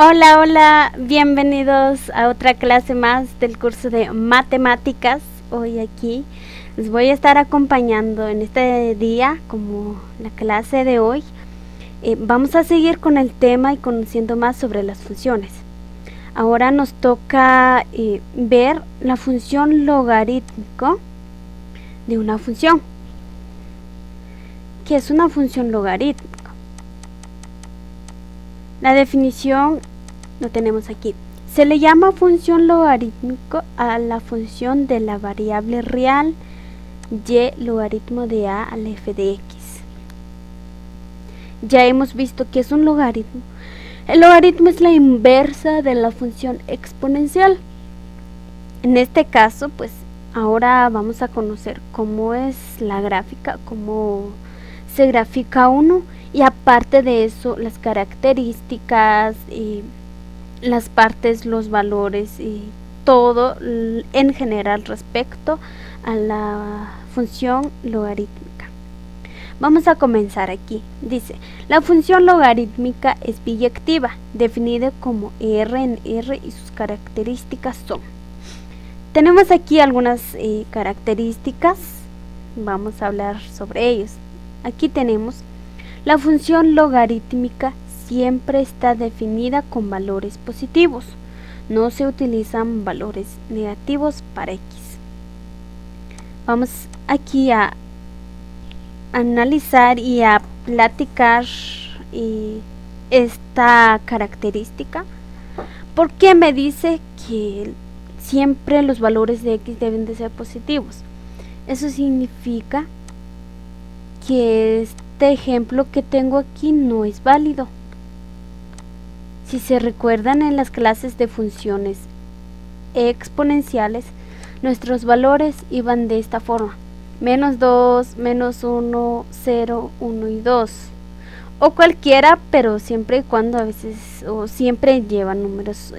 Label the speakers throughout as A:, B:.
A: Hola, hola, bienvenidos a otra clase más del curso de matemáticas. Hoy aquí les voy a estar acompañando en este día, como la clase de hoy. Vamos a seguir con el tema y conociendo más sobre las funciones. Ahora nos toca ver la función logarítmico de una función. ¿Qué es una función logarítmica? La definición lo tenemos aquí. Se le llama función logarítmico a la función de la variable real y logaritmo de a a la f de x. Ya hemos visto que es un logaritmo. El logaritmo es la inversa de la función exponencial. En este caso, pues ahora vamos a conocer cómo es la gráfica, cómo se grafica uno, y aparte de eso las características y las partes, los valores y todo en general respecto a la función logarítmica. Vamos a comenzar aquí. Dice, la función logarítmica es biyectiva, definida como r en r, y sus características son. Tenemos aquí algunas características, vamos a hablar sobre ellos. Aquí tenemos: la función logarítmica siempre está definida con valores positivos. No se utilizan valores negativos para x. Vamos aquí a analizar y a platicar esta característica. ¿Por qué me dice que siempre los valores de x deben de ser positivos? Eso significa que este ejemplo que tengo aquí no es válido. Si se recuerdan, en las clases de funciones exponenciales, nuestros valores iban de esta forma: menos 2, menos 1, 0, 1 y 2. O cualquiera, pero siempre y cuando a veces o siempre llevan números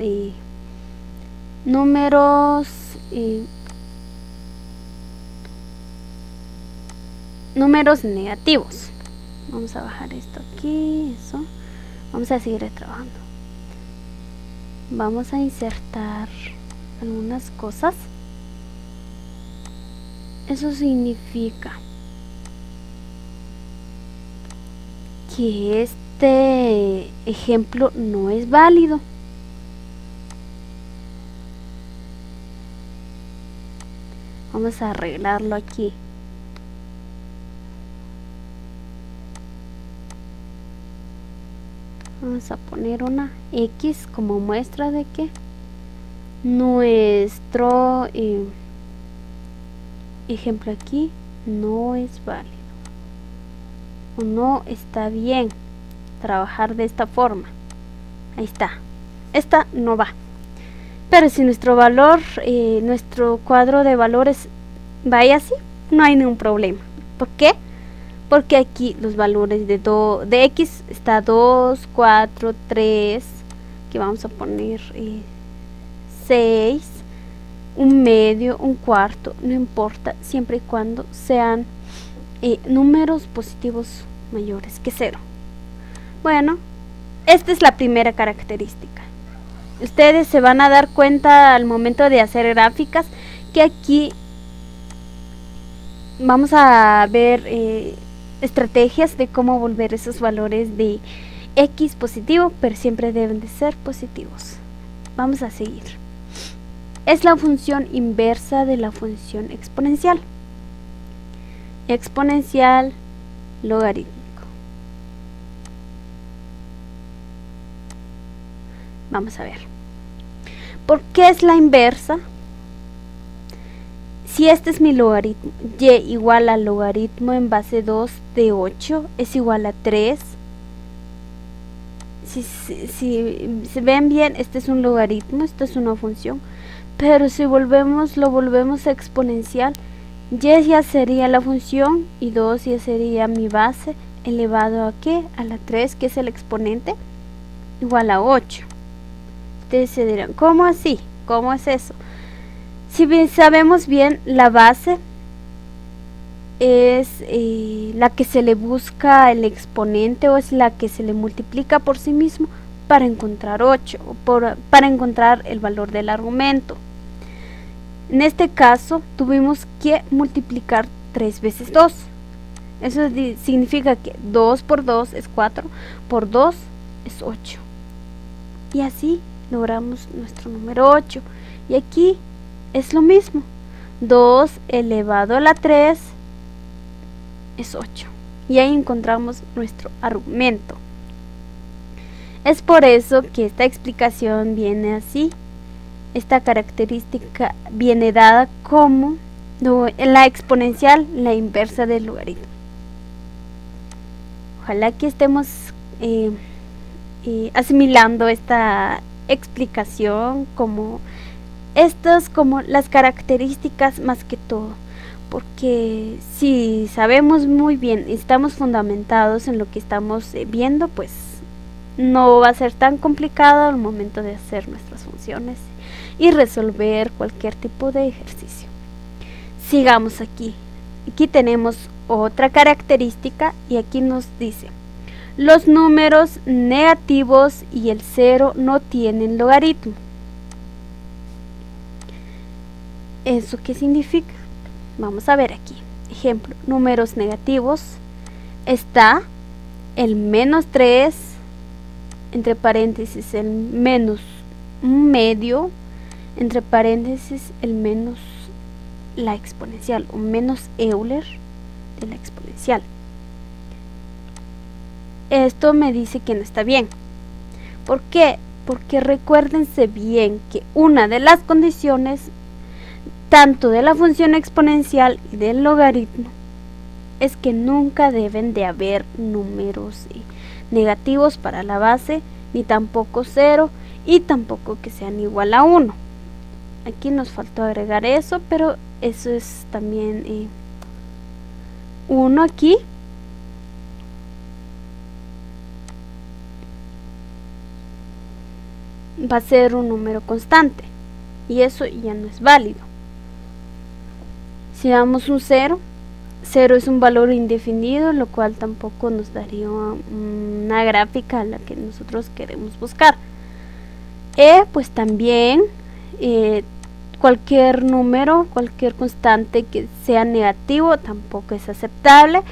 A: negativos. Vamos a bajar esto aquí, eso. Vamos a seguir trabajando. Vamos a insertar algunas cosas. Eso significa que este ejemplo no es válido. Vamos a arreglarlo aquí. Vamos a poner una X como muestra de que nuestro ejemplo aquí no es válido, o no está bien trabajar de esta forma. Ahí está, esta no va. Pero si nuestro valor, nuestro cuadro de valores vaya así, no hay ningún problema. ¿Por qué? Porque aquí los valores de x está 2, 4, 3, que vamos a poner 6, un medio, un cuarto, no importa, siempre y cuando sean números positivos mayores que 0. Bueno, esta es la primera característica. Ustedes se van a dar cuenta al momento de hacer gráficas que aquí vamos a ver estrategias de cómo volver esos valores de x positivo, pero siempre deben de ser positivos. Vamos a seguir. Es la función inversa de la función exponencial. Exponencial logarítmico. Vamos a ver. ¿Por qué es la inversa? Si este es mi logaritmo, y igual al logaritmo en base 2 de 8 es igual a 3. Si ven bien, este es un logaritmo, esto es una función. Pero si lo volvemos a exponencial, y ya sería la función y 2 ya sería mi base, elevado a ¿qué? A la 3, que es el exponente, igual a 8. Ustedes se dirán, ¿cómo así? ¿Cómo es eso? Si bien sabemos bien, la base es la que se le busca el exponente, o es la que se le multiplica por sí mismo para encontrar 8, para encontrar el valor del argumento. En este caso tuvimos que multiplicar 3 veces 2. Eso significa que 2 por 2 es 4, por 2 es 8. Y así logramos nuestro número 8. Y aquí es lo mismo. 2 elevado a la 3 es 8. Y ahí encontramos nuestro argumento. Es por eso que esta explicación viene así. Esta característica viene dada como la exponencial, la inversa del logaritmo. Ojalá que estemos asimilando esta explicación como las características más que todo, porque si sabemos muy bien y estamos fundamentados en lo que estamos viendo, pues no va a ser tan complicado al momento de hacer nuestras funciones y resolver cualquier tipo de ejercicio. Sigamos aquí. Aquí tenemos otra característica y aquí nos dice: los números negativos y el 0 no tienen logaritmo. ¿Eso qué significa? Vamos a ver aquí. Ejemplo, números negativos. Está el menos 3, entre paréntesis el menos un medio, entre paréntesis el menos la exponencial o menos Euler de la exponencial. Esto me dice que no está bien. ¿Por qué? Porque recuérdense bien que una de las condiciones tanto de la función exponencial y del logaritmo es que nunca deben de haber números negativos para la base, ni tampoco 0 y tampoco que sean igual a 1. Aquí nos faltó agregar eso, pero eso es también 1 aquí. Va a ser un número constante y eso ya no es válido. Si damos un 0, 0 es un valor indefinido, lo cual tampoco nos daría una gráfica a la que nosotros queremos buscar. Pues también cualquier número, cualquier constante que sea negativo tampoco es aceptable,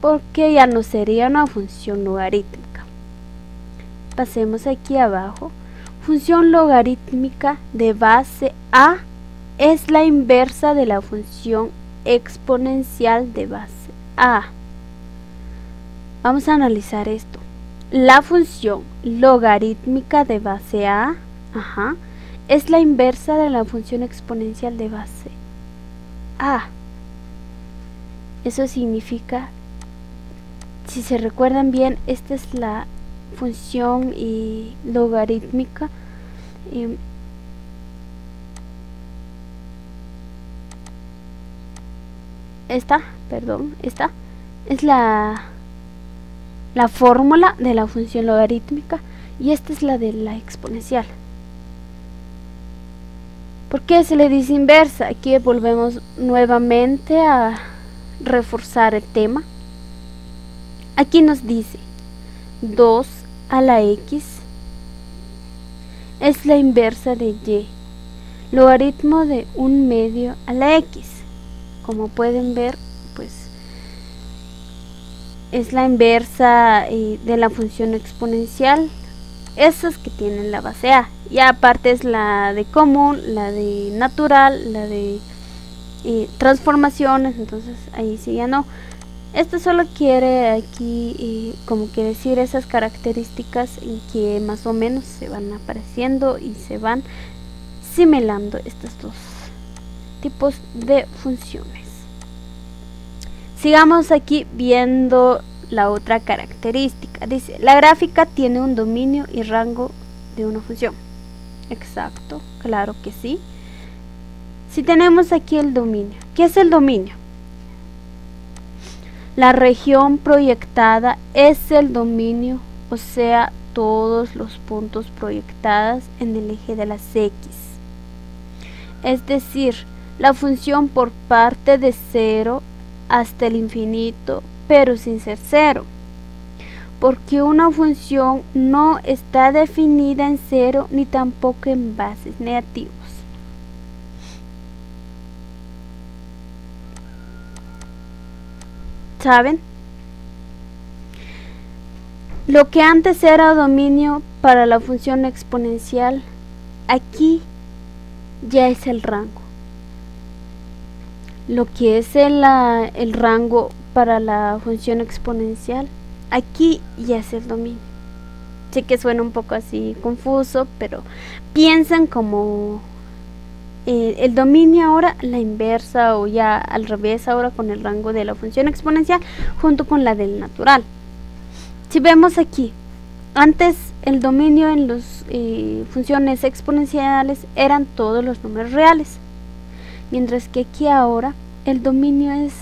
A: porque ya no sería una función logarítmica. Pasemos aquí abajo. Función logarítmica de base A es la inversa de la función exponencial de base A. Vamos a analizar esto. La función logarítmica de base A es la inversa de la función exponencial de base A. Eso significa, si se recuerdan bien, esta es la función logarítmica esta es la fórmula de la función logarítmica y esta es la de la exponencial. ¿Por qué se le dice inversa? Aquí volvemos nuevamente a reforzar el tema. Aquí nos dice 2 a la x es la inversa de y, logaritmo de 1 medio a la x. Como pueden ver, pues es la inversa de la función exponencial, esas que tienen la base A. Y aparte es la de común, la de natural, la de transformaciones, entonces ahí sí ya no. Esto solo quiere aquí como que decir esas características en que más o menos se van apareciendo y se van similando estos dos tipos de funciones. Sigamos aquí viendo la otra característica. Dice, la gráfica tiene un dominio y rango de una función. Exacto, claro que sí. Si tenemos aquí el dominio, ¿qué es el dominio? La región proyectada es el dominio, o sea, todos los puntos proyectados en el eje de las X. Es decir, la función por parte de 0 hasta el infinito, pero sin ser 0. porque una función no está definida en cero ni tampoco en bases negativos. ¿Saben? Lo que antes era dominio para la función exponencial, aquí ya es el rango. Lo que es el rango para la función exponencial, aquí ya es el dominio. Sé que suena un poco así confuso, pero piensan como el dominio ahora, la inversa, o ya al revés ahora con el rango de la función exponencial junto con la del natural. Si vemos aquí, antes el dominio en las funciones exponenciales eran todos los números reales, mientras que aquí ahora el dominio es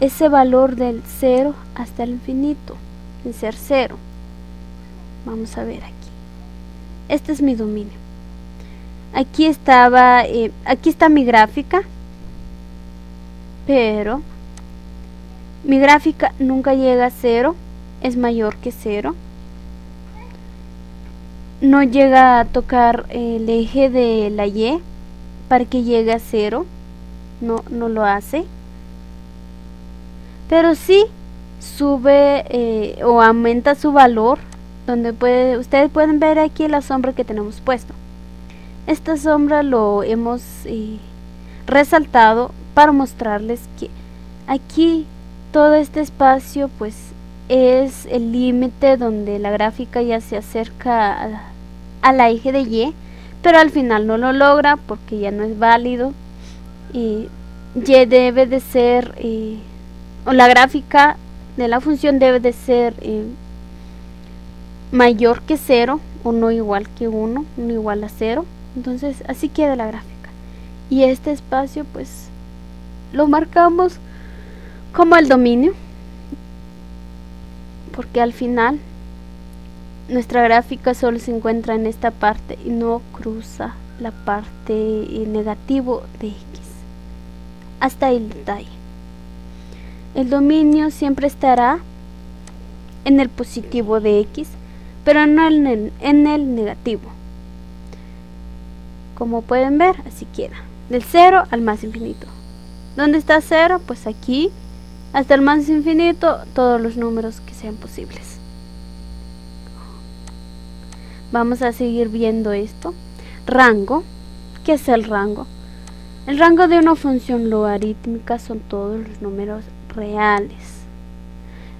A: ese valor del 0 hasta el infinito, sin ser 0. Vamos a ver aquí. Este es mi dominio. Aquí estaba, aquí está mi gráfica, pero mi gráfica nunca llega a 0, es mayor que 0. No llega a tocar el eje de la Y para que llegue a 0, no lo hace, pero sí sube o aumenta su valor, donde ustedes pueden ver aquí la sombra que tenemos puesto. Esta sombra lo hemos resaltado para mostrarles que aquí todo este espacio pues es el límite donde la gráfica ya se acerca a la eje de Y, pero al final no lo logra porque ya no es válido. Y debe de ser, o la gráfica de la función debe de ser mayor que 0 o no igual que 1, no igual a 0. Entonces así queda la gráfica, y este espacio pues lo marcamos como el dominio, porque al final nuestra gráfica solo se encuentra en esta parte y no cruza la parte negativo de X. Hasta el detalle. El dominio siempre estará en el positivo de X, pero no en el negativo. Como pueden ver, así queda, del 0 al más infinito. ¿Dónde está 0? Pues aquí, hasta el más infinito, todos los números que sean posibles. Vamos a seguir viendo esto. Rango. ¿Qué es el rango? El rango de una función logarítmica son todos los números reales.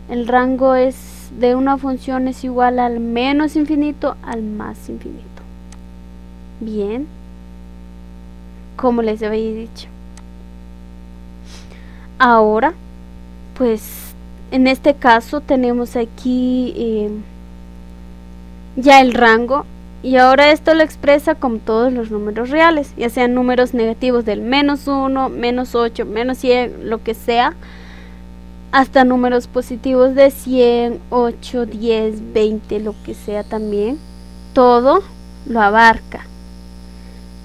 A: El rango de una función es igual al menos infinito al más infinito. Bien, como les había dicho. Ahora, pues en este caso tenemos aquí ya el rango, y ahora esto lo expresa como todos los números reales, ya sean números negativos del menos 1, menos 8, menos 100, lo que sea, hasta números positivos de 100, 8, 10, 20, lo que sea también. Todo lo abarca.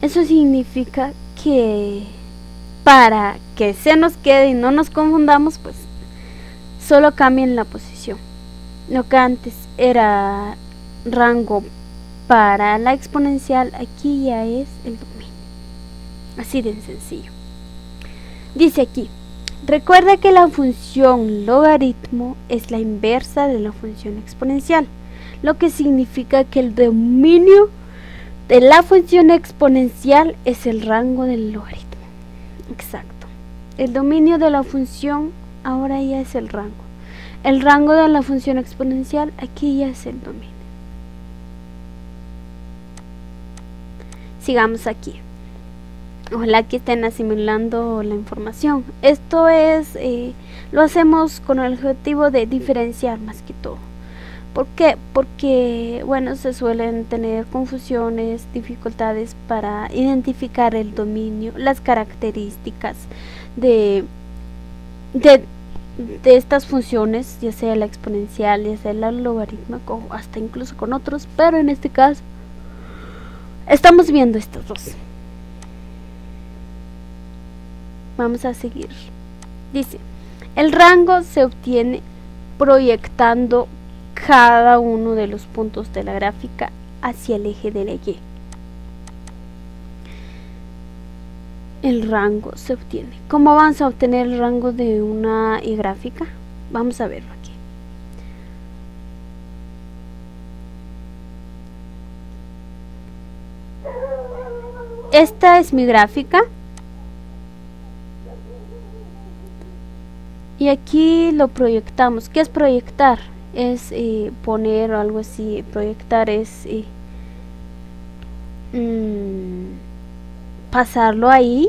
A: Eso significa que para que se nos quede y no nos confundamos, pues solo cambien la posición. Lo que antes era rango para la exponencial, aquí ya es el dominio. Así de sencillo. Dice aquí, recuerda que la función logaritmo es la inversa de la función exponencial, lo que significa que el dominio de la función exponencial es el rango del logaritmo. Exacto. El dominio de la función ahora ya es el rango. El rango de la función exponencial aquí ya es el dominio. Sigamos aquí. Ojalá que estén asimilando la información. Esto es, lo hacemos con el objetivo de diferenciar más que todo. ¿Por qué? Porque, bueno, se suelen tener confusiones, dificultades para identificar el dominio, las características de estas funciones, ya sea la exponencial, ya sea la logarítmica, o hasta incluso con otros, pero en este caso estamos viendo estos dos. Vamos a seguir. Dice, el rango se obtiene proyectando cada uno de los puntos de la gráfica hacia el eje de la Y. El rango se obtiene. ¿Cómo vamos a obtener el rango de una Y gráfica? Vamos a verlo aquí. Esta es mi gráfica. Y aquí lo proyectamos. ¿Qué es proyectar? Es poner algo así. Proyectar es pasarlo ahí.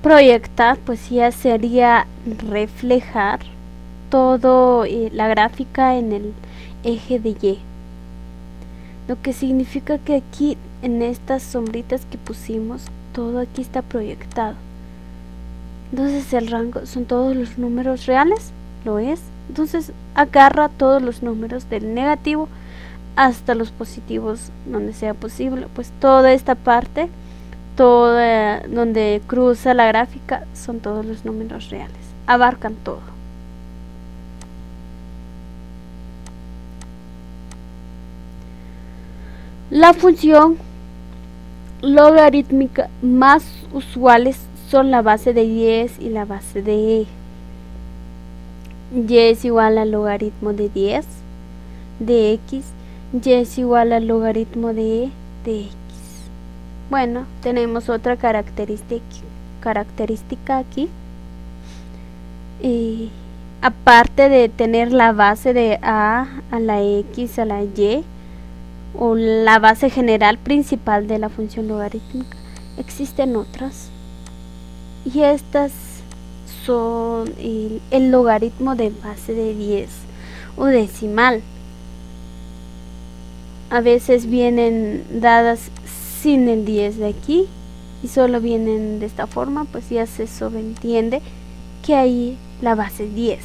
A: Proyectar pues ya sería reflejar todo la gráfica en el eje de Y, lo que significa que aquí en estas sombritas que pusimos todo aquí está proyectado. Entonces el rango son todos los números reales, lo es. Entonces agarra todos los números del negativo hasta los positivos donde sea posible, pues toda esta parte, toda donde cruza la gráfica, son todos los números reales, abarcan todo. La función logarítmica más usuales son la base de 10 y la base de E. Y es igual al logaritmo de 10 de X, Y es igual al logaritmo de E de X. Bueno, tenemos otra característica aquí. Aparte de tener la base de A la X a la Y, o la base general principal de la función logarítmica, existen otras. Y estas son el logaritmo de base de 10 o decimal. A veces vienen dadas sin el 10 de aquí y solo vienen de esta forma, pues ya se sobreentiende que ahí la base es 10.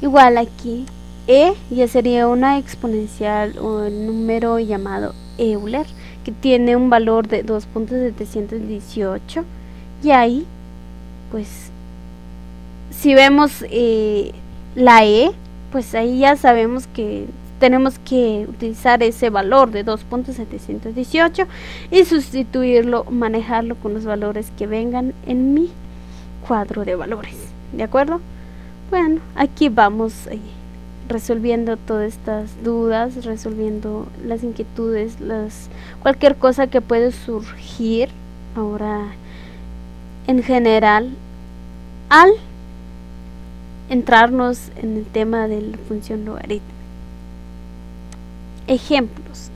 A: Igual aquí E ya sería una exponencial o el número llamado Euler, que tiene un valor de 2.718, y ahí pues si vemos la E, pues ahí ya sabemos que tenemos que utilizar ese valor de 2.718 y sustituirlo, manejarlo con los valores que vengan en mi cuadro de valores, ¿de acuerdo? Bueno, aquí vamos resolviendo todas estas dudas, resolviendo las inquietudes, cualquier cosa que puede surgir ahora en general al entrarnos en el tema de la función logarítmica. Ejemplos.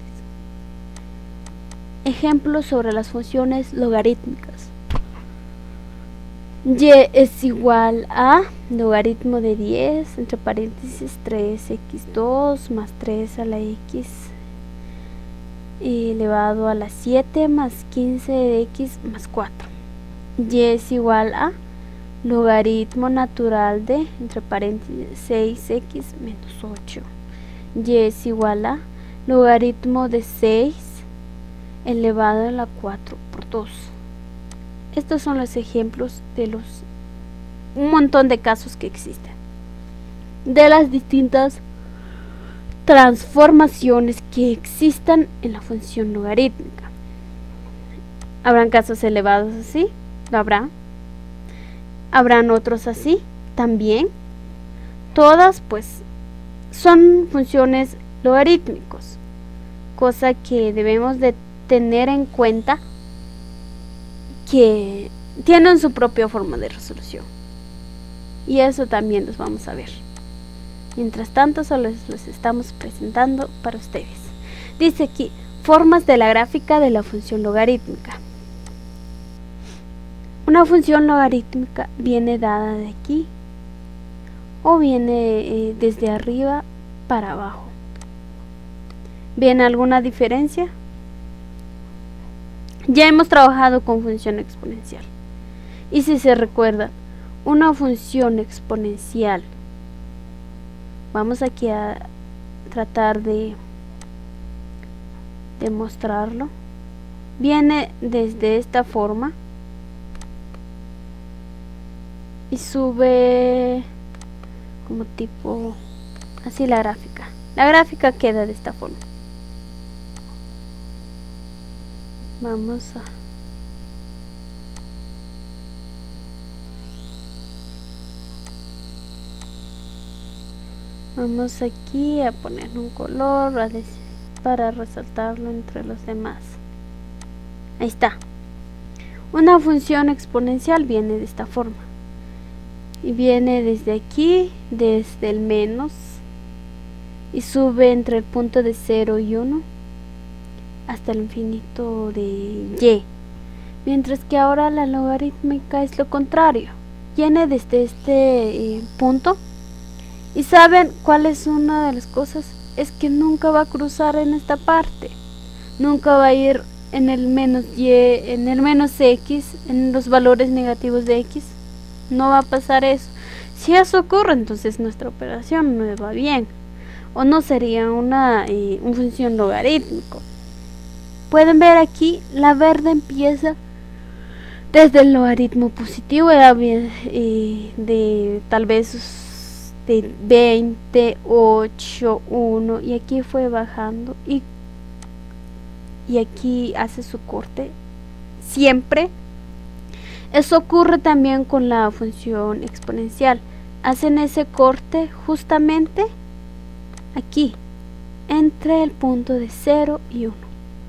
A: Ejemplos sobre las funciones logarítmicas. Y es igual a logaritmo de 10 entre paréntesis 3x2 más 3 a la x elevado a la 7 más 15 de x más 4. Y es igual a logaritmo natural de entre paréntesis 6x menos 8. Y es igual a logaritmo de 6 elevado a la 4 por 2. Estos son los ejemplos de un montón de casos que existen, de las distintas transformaciones que existan en la función logarítmica. Habrán casos elevados así, lo habrá. Habrán otros así, también. Todas pues son funciones logarítmicos, cosa que debemos de tener en cuenta, que tienen su propia forma de resolución, y eso también los vamos a ver. Mientras tanto solo los estamos presentando para ustedes. Dice aquí, formas de la gráfica de la función logarítmica. Una función logarítmica viene dada de aquí o viene desde arriba para abajo. ¿Ven alguna diferencia? Ya hemos trabajado con función exponencial, y si se recuerda, una función exponencial, vamos aquí a tratar de demostrarlo, viene desde esta forma y sube como tipo así la gráfica. La gráfica queda de esta forma. Vamos aquí a poner un color para resaltarlo entre los demás. Ahí está. Una función exponencial viene de esta forma. Y viene desde aquí, desde el menos, y sube entre el punto de 0 y 1 hasta el infinito de y. Mientras que ahora la logarítmica es lo contrario. Viene desde este punto. Y ¿saben cuál es una de las cosas? Es que nunca va a cruzar en esta parte. Nunca va a ir en el menos y, en el menos x, en los valores negativos de x. No va a pasar eso. Si eso ocurre, entonces nuestra operación no va bien. O no sería una función logarítmico. Pueden ver aquí, la verde empieza desde el logaritmo positivo de tal vez de 20, 8, 1, y aquí fue bajando y aquí hace su corte siempre. Eso ocurre también con la función exponencial. Hacen ese corte justamente aquí, entre el punto de 0 y 1.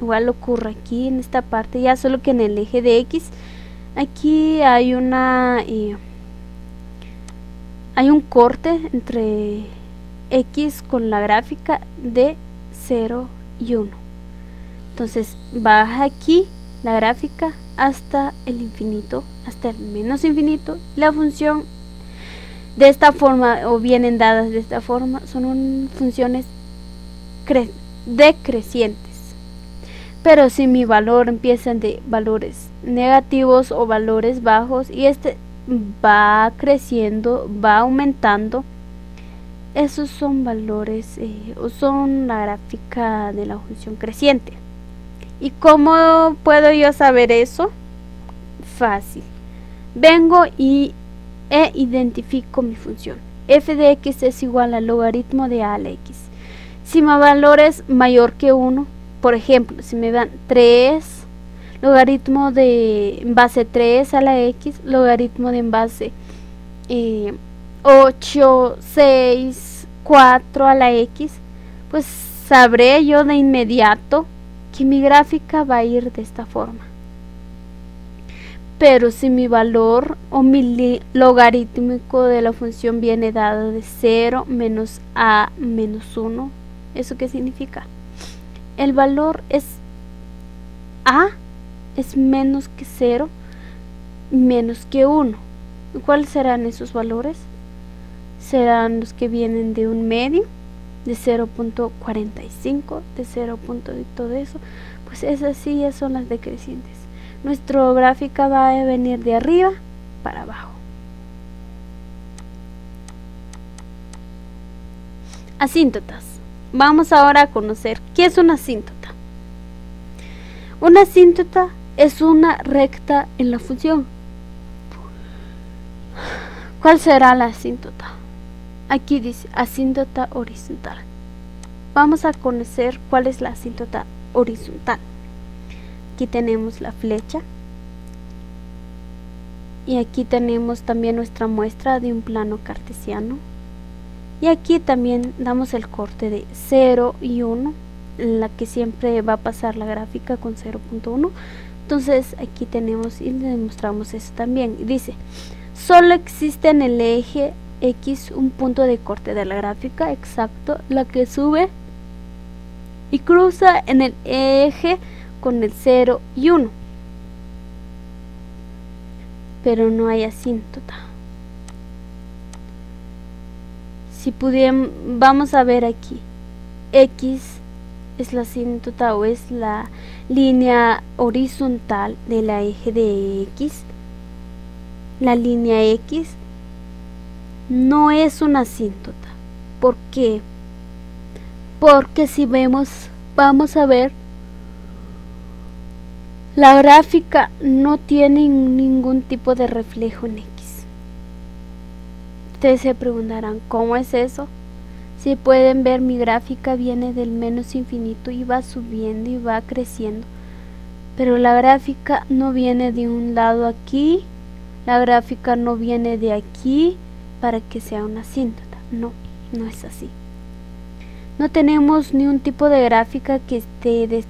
A: Igual ocurre aquí en esta parte, ya solo que en el eje de x, aquí hay hay un corte entre x con la gráfica de 0 y 1. Entonces baja aquí la gráfica hasta el infinito, hasta el menos infinito. La función de esta forma, o vienen dadas de esta forma, son funciones decrecientes. Pero si mi valor empieza de valores negativos o valores bajos y este va creciendo, va aumentando, esos son valores o son la gráfica de la función creciente. ¿Y cómo puedo yo saber eso? Fácil. Vengo e identifico mi función. F de x es igual al logaritmo de a a la x. Si mi valor es mayor que 1, por ejemplo, si me dan 3, logaritmo de en base 3 a la x, logaritmo de en base 8, 6, 4 a la x, pues sabré yo de inmediato que mi gráfica va a ir de esta forma. Pero si mi valor o mi logarítmico de la función viene dado de 0 menos a menos 1, ¿eso qué significa? El valor es a es menos que 0, menos que 1. ¿Cuáles serán esos valores? Serán los que vienen de un medio, de 0.45, de 0. Y todo eso. Pues esas sí ya son las decrecientes. Nuestra gráfica va a venir de arriba para abajo. Asíntotas. Vamos ahora a conocer qué es una asíntota. Una asíntota es una recta en la función. ¿Cuál será la asíntota? Aquí dice asíntota horizontal. Vamos a conocer cuál es la asíntota horizontal. Aquí tenemos la flecha y aquí tenemos también nuestra muestra de un plano cartesiano, y aquí también damos el corte de 0 y 1, en la que siempre va a pasar la gráfica con 0.1. Entonces aquí tenemos y le demostramos eso también. Dice, solo existe en el eje X un punto de corte de la gráfica exacto, la que sube y cruza en el eje con el 0 y 1. Pero no hay asíntota. Si pudiéramos, vamos a ver aquí, X es la asíntota o es la línea horizontal de la eje de X. La línea X no es una asíntota. ¿Por qué? Porque si vamos a ver, la gráfica no tiene ningún tipo de reflejo en X. Ustedes se preguntarán, ¿cómo es eso? Si pueden ver, mi gráfica viene del menos infinito y va subiendo y va creciendo. Pero la gráfica no viene de un lado aquí, la gráfica no viene de aquí para que sea una asíntota. No, no es así. No tenemos ni un tipo de gráfica que esté de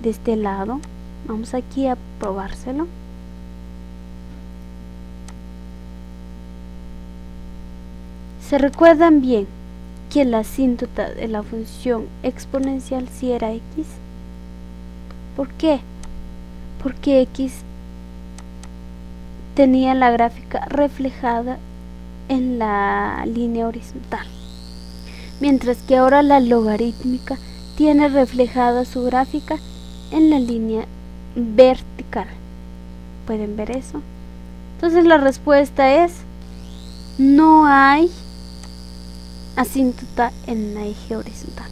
A: este lado. Vamos aquí a probárselo. ¿Se recuerdan bien que la asíntota de la función exponencial sí era x? ¿Por qué? Porque x tenía la gráfica reflejada en la línea horizontal, mientras que ahora la logarítmica tiene reflejada su gráfica en la línea vertical. ¿Pueden ver eso? Entonces la respuesta es: no hay asíntota en la eje horizontal.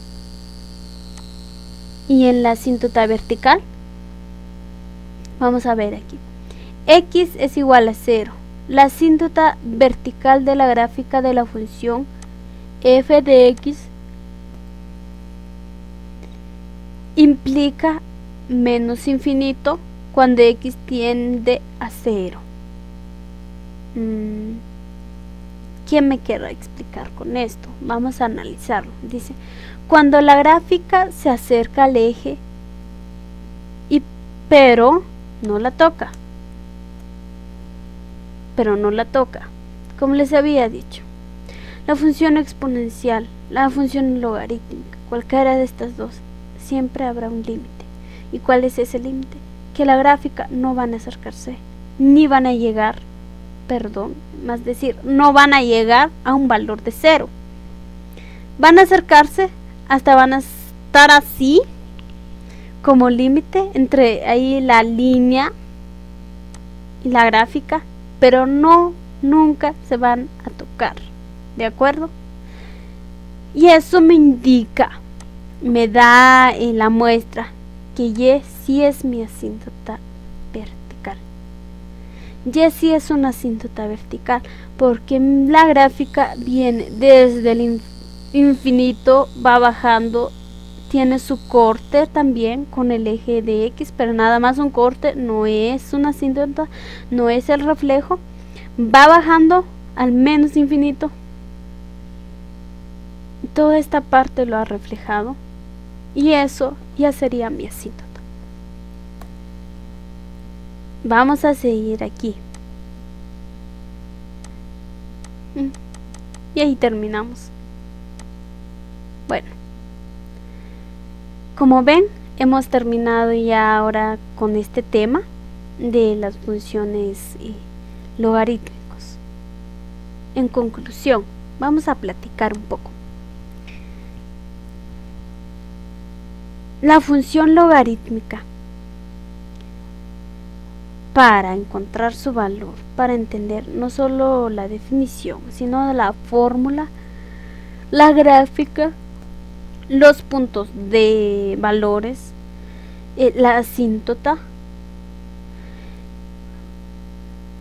A: Y en la asíntota vertical, vamos a ver aquí, x es igual a 0. La asíntota vertical de la gráfica de la función f de x implica menos infinito cuando x tiende a 0. ¿Quién me quiere explicar con esto? Vamos a analizarlo. Dice, cuando la gráfica se acerca al eje, pero no la toca. Como les había dicho, la función exponencial, la función logarítmica, cualquiera de estas dos, siempre habrá un límite. ¿Y cuál es ese límite? Que la gráfica no van a acercarse, ni van a llegar, no van a llegar a un valor de 0. Van a acercarse hasta van a estar así, como límite entre ahí la línea y la gráfica, pero nunca se van a tocar, ¿de acuerdo? Y eso me da la muestra que y sí es mi asíntota vertical. Y sí es una asíntota vertical, porque la gráfica viene desde el infinito, va bajando, tiene su corte también con el eje de x, pero nada más un corte, no es una asíntota, no es el reflejo. Va bajando al menos infinito. Toda esta parte lo ha reflejado y eso ya sería mi asíntota. Vamos a seguir aquí. Y ahí terminamos. Bueno, como ven, hemos terminado ya ahora con este tema de las funciones logarítmicos. En conclusión, vamos a platicar un poco. La función logarítmica, para encontrar su valor, para entender no solo la definición, sino la fórmula, la gráfica, los puntos de valores, la asíntota,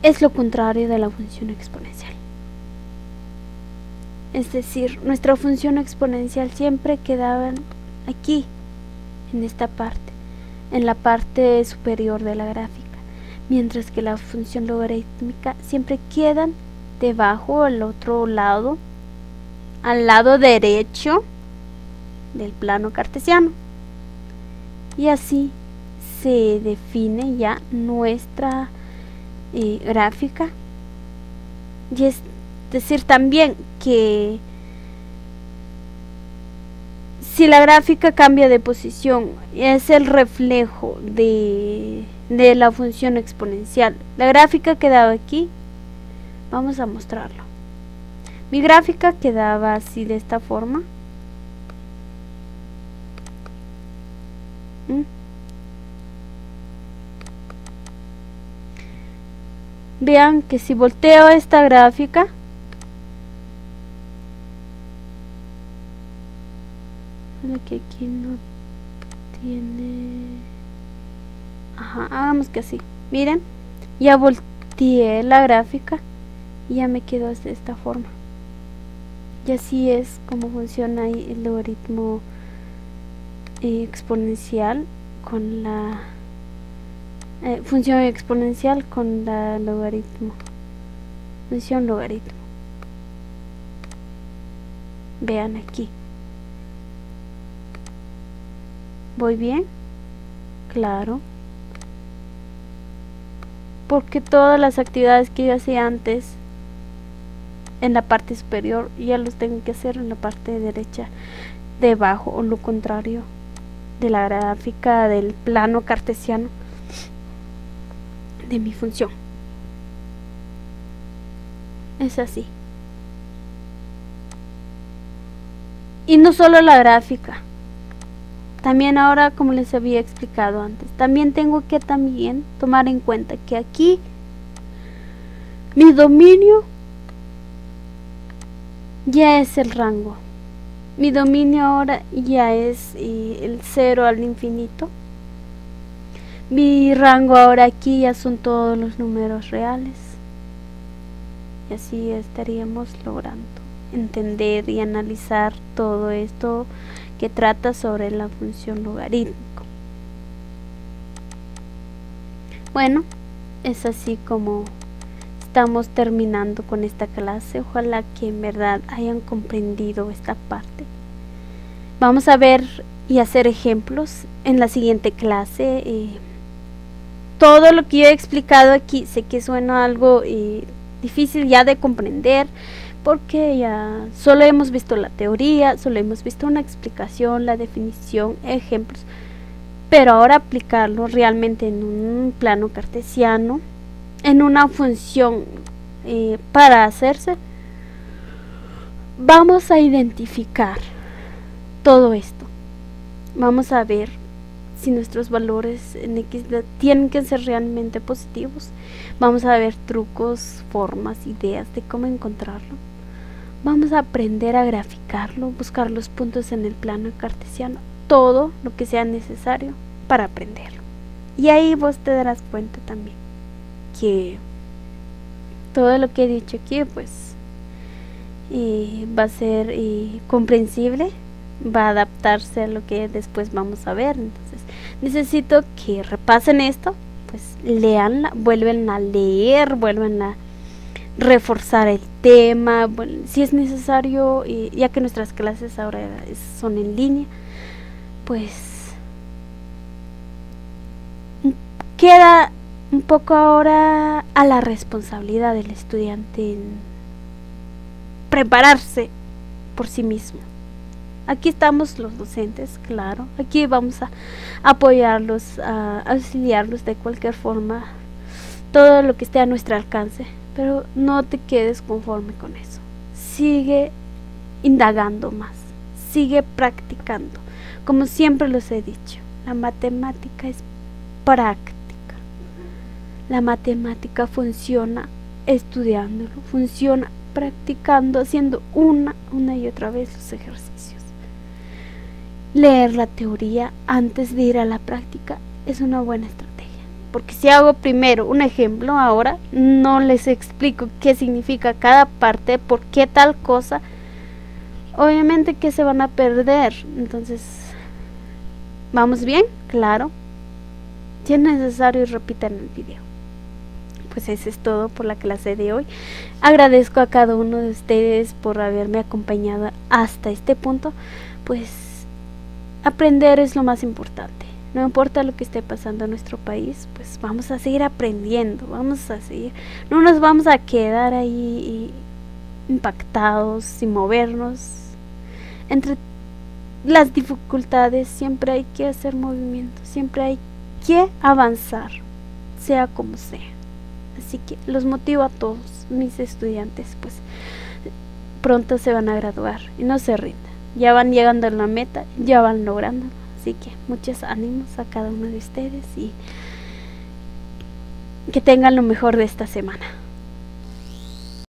A: es lo contrario de la función exponencial. Es decir, nuestra función exponencial siempre quedaba aquí, en esta parte, en la parte superior de la gráfica, mientras que la función logarítmica siempre quedan debajo, al otro lado, al lado derecho del plano cartesiano. Y así se define ya nuestra gráfica. Y es decir también que si la gráfica cambia de posición, es el reflejo de la función exponencial. La gráfica quedaba aquí, vamos a mostrarlo. Mi gráfica quedaba así, de esta forma. Vean que si volteo esta gráfica, que aquí no tiene, hagamos que así, miren, ya volteé la gráfica y ya me quedó de esta forma. Y así es como funciona el logaritmo exponencial con la función exponencial con la logaritmo, función logaritmo. Vean aquí. ¿Voy bien? Claro. Porque todas las actividades que yo hacía antes en la parte superior ya los tengo que hacer en la parte derecha debajo, o lo contrario de la gráfica del plano cartesiano de mi función. Es así. Y no solo la gráfica, también ahora, como les había explicado antes, también tengo que tomar en cuenta que aquí mi dominio ya es el rango. Mi dominio ahora ya es el 0 al infinito. Mi rango ahora aquí ya son todos los números reales. Y así estaríamos logrando entender y analizar todo esto que trata sobre la función logarítmica. Bueno, es así como estamos terminando con esta clase. Ojalá que en verdad hayan comprendido esta parte. Vamos a ver y hacer ejemplos en la siguiente clase. Todo lo que yo he explicado aquí, sé que suena algo difícil ya de comprender, porque ya solo hemos visto la teoría, solo hemos visto una explicación, la definición, ejemplos, pero ahora aplicarlo realmente en un plano cartesiano, en una función para hacerse, vamos a identificar todo esto. Vamos a ver si nuestros valores en X tienen que ser realmente positivos. Vamos a ver trucos, formas, ideas de cómo encontrarlo. Vamos a aprender a graficarlo, buscar los puntos en el plano cartesiano, todo lo que sea necesario para aprenderlo. Y ahí vos te darás cuenta también que todo lo que he dicho aquí pues va a ser comprensible, va a adaptarse a lo que después vamos a ver. Entonces necesito que repasen esto, pues leanla, vuelven a leer, vuelven a reforzar el tema, bueno, si es necesario, ya que nuestras clases ahora son en línea, pues queda un poco ahora a la responsabilidad del estudiante en prepararse por sí mismo. Aquí estamos los docentes, claro, aquí vamos a apoyarlos, a auxiliarlos de cualquier forma, todo lo que esté a nuestro alcance. Pero no te quedes conforme con eso. Sigue indagando más. Sigue practicando. Como siempre los he dicho, la matemática es práctica. La matemática funciona estudiándolo, funciona practicando, haciendo una y otra vez los ejercicios. Leer la teoría antes de ir a la práctica es una buena estrategia. Porque si hago primero un ejemplo ahora, no les explico qué significa cada parte, por qué tal cosa, obviamente que se van a perder. Entonces, ¿vamos bien? Claro. Si es necesario, repitan el video. Pues eso es todo por la clase de hoy. Agradezco a cada uno de ustedes por haberme acompañado hasta este punto. Pues aprender es lo más importante. No importa lo que esté pasando en nuestro país, pues vamos a seguir aprendiendo, vamos a seguir, no nos vamos a quedar ahí impactados, sin movernos. Entre las dificultades siempre hay que hacer movimiento, siempre hay que avanzar, sea como sea. Así que los motivo a todos mis estudiantes, pues pronto se van a graduar y no se rindan. Ya van llegando a la meta, ya van logrando. Así que muchos ánimos a cada uno de ustedes y que tengan lo mejor de esta semana.